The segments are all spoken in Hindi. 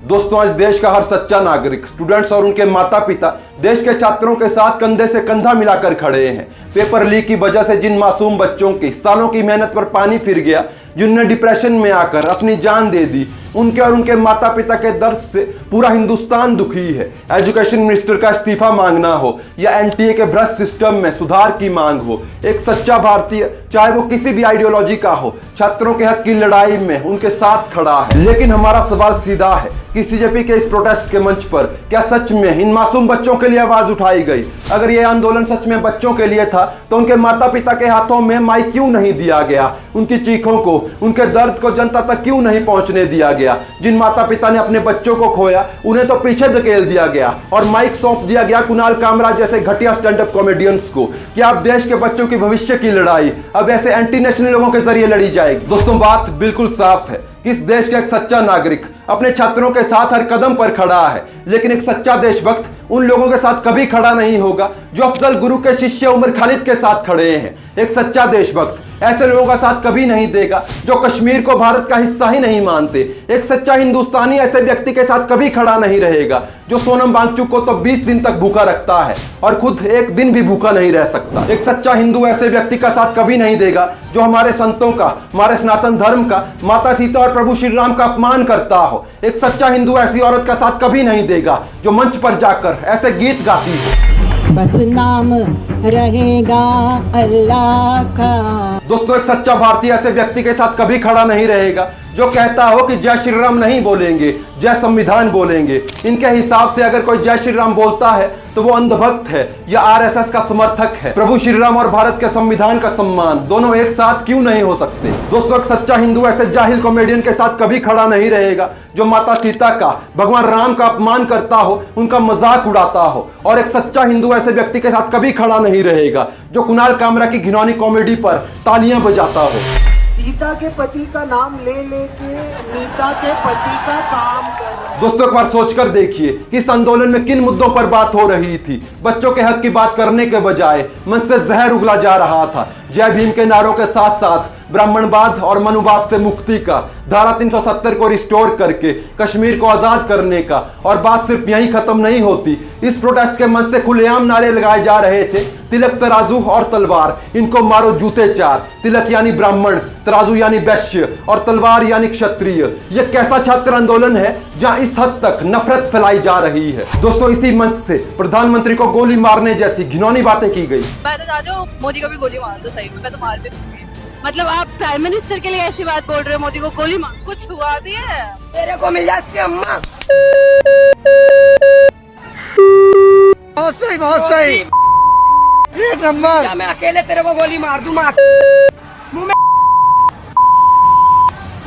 दोस्तों, आज देश का हर सच्चा नागरिक, स्टूडेंट्स और उनके माता पिता देश के छात्रों के साथ कंधे से कंधा मिलाकर खड़े हैं। पेपर लीक की वजह से जिन मासूम बच्चों की सालों की मेहनत पर पानी फिर गया, जिनने डिप्रेशन में आकर अपनी जान दे दी, उनके और उनके माता पिता के दर्द से पूरा हिंदुस्तान दुखी है। एजुकेशन मिनिस्टर का इस्तीफा मांगना हो या एनटीए के भ्रष्ट सिस्टम में सुधार की मांग हो, एक सच्चा भारतीय, चाहे वो किसी भी आइडियोलॉजी का हो, छात्रों के हक की लड़ाई में उनके साथ खड़ा है। लेकिन हमारा सवाल सीधा है कि सीजेपी के इस प्रोटेस्ट के मंच पर क्या सच में इन मासूम बच्चों के लिए आवाज उठाई गई? अगर यह आंदोलन सच में बच्चों के लिए था तो उनके माता पिता के हाथों में माइक क्यों नहीं दिया गया? उनकी चीखों को, उनके दर्द को जनता तक क्यों नहीं पहुंचने दिया गया? जिन माता पिता ने अपने बच्चों को खोया, उन्हें तो पीछे धकेल दिया गया और माइक सौंप दिया गया कुणाल कामरा जैसे घटिया स्टैंड अप कॉमेडियंस को। क्या अब देश के बच्चों की भविष्य की लड़ाई अब ऐसे एंटी नेशनल लोगों के जरिए लड़ी जाएगी? दोस्तों, बात बिल्कुल साफ है कि इस देश का एक सच्चा नागरिक अपने छात्रों के साथ हर कदम पर खड़ा है, लेकिन एक सच्चा देशभक्त उन लोगों के साथ कभी खड़ा नहीं होगा जो अफजल गुरु के शिष्य उमर खालिद के साथ खड़े हैं। एक सच्चा देशभक्त ऐसे लोगों का साथ कभी नहीं देगा जो कश्मीर को भारत का हिस्सा ही नहीं मानते। एक सच्चा हिंदुस्तानी ऐसे व्यक्ति के साथ कभी खड़ा नहीं रहेगा जो सोनम वांगचुक को तो 20 दिन तक भूखा रखता है और खुद एक दिन भी भूखा नहीं रह सकता। एक सच्चा हिंदू ऐसे व्यक्ति का साथ कभी नहीं देगा जो हमारे संतों का, हमारे सनातन धर्म का, माता सीता और प्रभु श्री राम का अपमान करता हो। एक सच्चा हिंदू ऐसी औरत का साथ कभी नहीं देगा जो मंच पर जाकर ऐसे गीत गाती हो। बस नाम रहेगा अल्लाह का। दोस्तों, एक सच्चा भारतीय ऐसे व्यक्ति के साथ कभी खड़ा नहीं रहेगा जो कहता हो कि जय श्री राम नहीं बोलेंगे, जय संविधान बोलेंगे। इनके हिसाब से अगर कोई जय श्री राम बोलता है तो वो अंधभक्त है या आरएसएस का समर्थक है। प्रभु श्री राम और भारत के संविधान का सम्मान दोनों एक साथ क्यों नहीं हो सकते? दोस्तों, एक सच्चा हिंदू ऐसे जाहिल कॉमेडियन के साथ कभी खड़ा नहीं रहेगा जो माता सीता का, भगवान राम का अपमान करता हो, उनका मजाक उड़ाता हो। और एक सच्चा हिंदू ऐसे व्यक्ति के साथ कभी खड़ा नहीं रहेगा जो कुणाल कामरा की घिनौनी कॉमेडी पर तालियां बजाता हो। सीता के पति का नाम ले लेके नीता के पति का काम कर। दोस्तों, एक बार सोचकर देखिए कि इस आंदोलन में किन मुद्दों पर बात हो रही थी। बच्चों के हक की बात करने के बजाय मन से जहर उगला जा रहा था। जय भीम के नारों के साथ साथ ब्राह्मणवाद और मनुवाद से मुक्ति का, धारा 370 को रिस्टोर करके कश्मीर को आजाद करने का। और बात सिर्फ यहीं खत्म नहीं होती। इस प्रोटेस्ट के मंच से खुलेआम नारे लगाए जा रहे थे, तिलक तराजू और तलवार, इनको मारो जूते चार। तिलक यानी ब्राह्मण, तराजू यानी वैश्य और तलवार यानी क्षत्रिय। यह कैसा छात्र आंदोलन है जहां इस हद तक नफरत फैलाई जा रही है? दोस्तों, इसी मंच से प्रधानमंत्री को गोली मारने जैसी घिनौनी बातें की गई। मैं तो चाहती हूँ मोदी को भी गोली मार दो, सही में मैं तो मार भी दूंगी। मतलब आप प्राइम मिनिस्टर के लिए ऐसी बात बोल रहे हो, मोदी को गोली मार? कुछ हुआ भी है? मेरे को मिल जाती अम्मा। बहुत सही, बहुत सही, एक नंबर। क्या मैं अकेले तेरे को गोली मार दूं? मार मुंह में।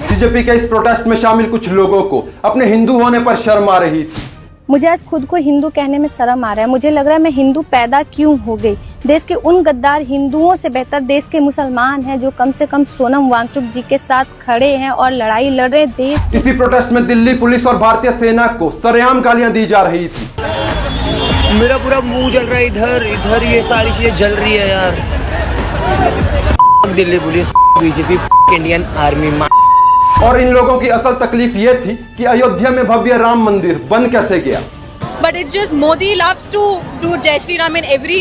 बीजेपी के इस प्रोटेस्ट में शामिल कुछ लोगों को अपने हिंदू होने पर शर्म आ रही थी। मुझे आज खुद को हिंदू कहने में शर्म आ रहा है। मुझे लग रहा है मैं हिंदू पैदा क्यों हो गई। देश के उन गद्दार हिंदुओं से बेहतर देश के मुसलमान हैं जो कम से कम सोनम वांगचुक जी के साथ खड़े हैं और लड़ाई लड़ रहे देश। इसी प्रोटेस्ट में दिल्ली पुलिस और भारतीय सेना को सरेआम गालियां दी जा रही थी। मेरा पूरा मुंह जल रहा है, इधर इधर ये सारी चीजें जल रही है यार। Delhi police, BJP, Indian army. और इन लोगों की असल तकलीफ ये थी कि अयोध्या में भव्य राम मंदिर बन कैसे गया। But it's just Modi loves to do जय Shri Ram in every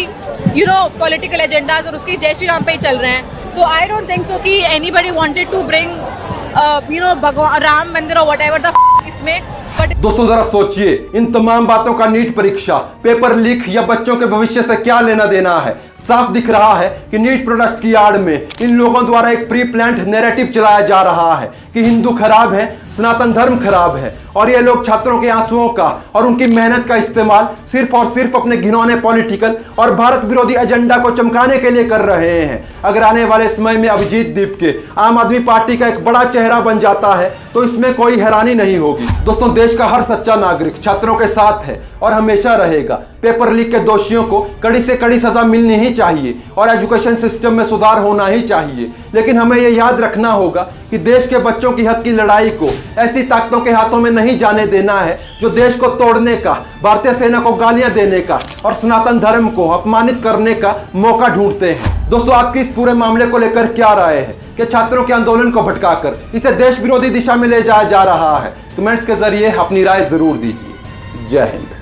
political agendas और उसकी जय श्री राम पे ही चल रहे हैं। तो I don't think so कि anybody wanted to bring भगवान राम मंदिर और whatever the इसमें। दोस्तों, जरा सोचिए, इन तमाम बातों का नीट परीक्षा, पेपर लीक या बच्चों के भविष्य से क्या लेना देना है? साफ दिख रहा है कि नीट प्रोटेस्ट की आड़ में इन लोगों द्वारा एक प्री प्लान्ड नैरेटिव चलाया जा रहा है कि हिंदू खराब है, सनातन धर्म खराब है। और ये लोग छात्रों के आंसुओं का और उनकी मेहनत का इस्तेमाल सिर्फ और सिर्फ अपने घिनौने पॉलिटिकल और भारत विरोधी एजेंडा को चमकाने के लिए कर रहे हैं। अगर आने वाले समय में अभिजीत दीपके आम आदमी पार्टी का एक बड़ा चेहरा बन जाता है तो इसमें कोई हैरानी नहीं होगी। दोस्तों, देश का हर सच्चा नागरिक छात्रों के साथ है और हमेशा रहेगा। पेपर लीक के दोषियों को कड़ी से कड़ी सजा मिलनी ही चाहिए और एजुकेशन सिस्टम में सुधार होना ही चाहिए। लेकिन हमें यह याद रखना होगा कि देश के बच्चों बच्चों की हक की लड़ाई को ऐसी ताकतों के हाथों में नहीं जाने देना है जो देश को तोड़ने का, भारतीय सेना को गालियां देने का और सनातन धर्म को अपमानित करने का मौका ढूंढते हैं। दोस्तों, आपकी इस पूरे मामले को लेकर क्या राय है कि छात्रों के आंदोलन को भटकाकर इसे देश विरोधी दिशा में ले जाया जा रहा है? कमेंट्स के जरिए अपनी राय जरूर दीजिए। जय हिंद।